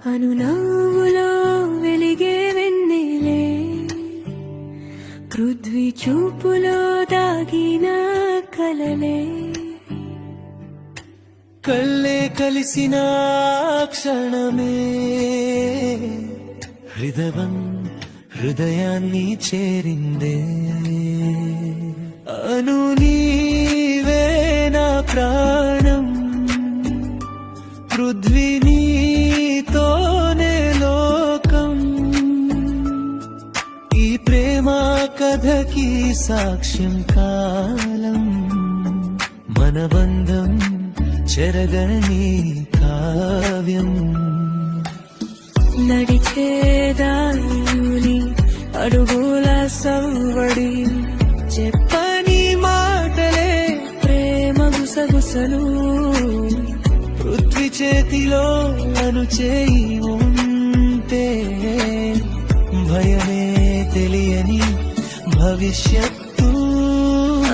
అనునవ్వులో వెలిగే వెన్నెలే పృథ్వీ చూపులో దాగిన కలలే కళ్ళే కలిసిన క్షణమే హృదయాన్ని చేరిందే అను నీవే నా ప్రాణం పృథ్వీ నీతోనే లోకం ఈ ప్రేమ కథకి సాక్ష్యం కాలం మన బంధం చెరగని కావ్యం నడిచేదాయుని అడుగుల సవ్వడి చెప్పని మాటలే ప్రేమ గుసగుసలు పృథ్వీ చేతిలో అను చేయి ఉంటే భయమే తెలియని భవిష్యత్తు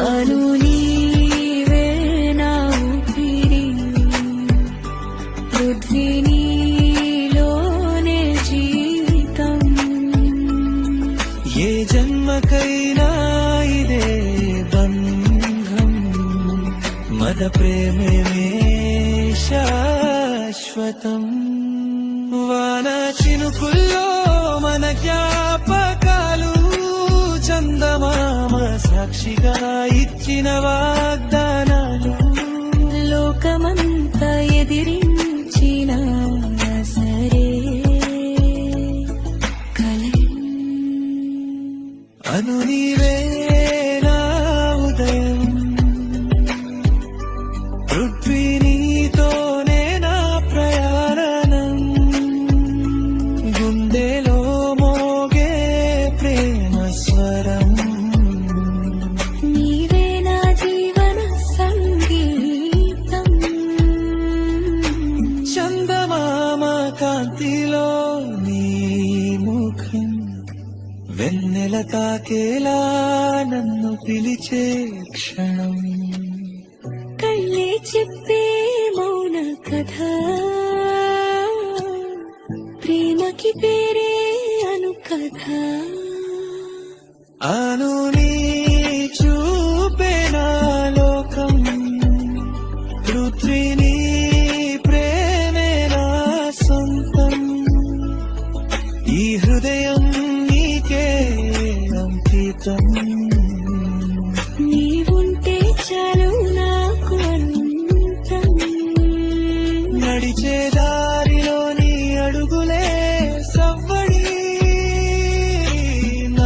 అను నీవే నా ఊపిరి పృథ్వీ నీలోనే జీవితం ఏ జన్మకైనా ఇదే బంధం మన ప్రేమే శాశ్వతం వాన చినుకుల్లో మన జ్ఞాపకాలు చందమామ సాక్షిగా ఇచ్చిన వాగ్దానాలు లోకమంతా ఎదిరించిన సరే కలే అను నీవే నా ఉదయం పృథ్వీ నీతోనే నా ప్రయాణం గుండెలో మోగే ప్రేమ స్వరం నీవే నా జీవన సంగీతం చందమామ కాంతిలో నీ ముఖం వెన్నెల తాకేలా నన్ను పిలిచే క్షణం కళ్ళే చెప్పే మౌన కథ ప్రేమకి పేరే అను కథ అను నీ చూపే నా లోకం పృథ్వీ నీ ప్రేమే నా సొంతం ఈ హృదయం నీకే అంకితం నీవుంటే చాలు నాకు అనంతం నడిచేదా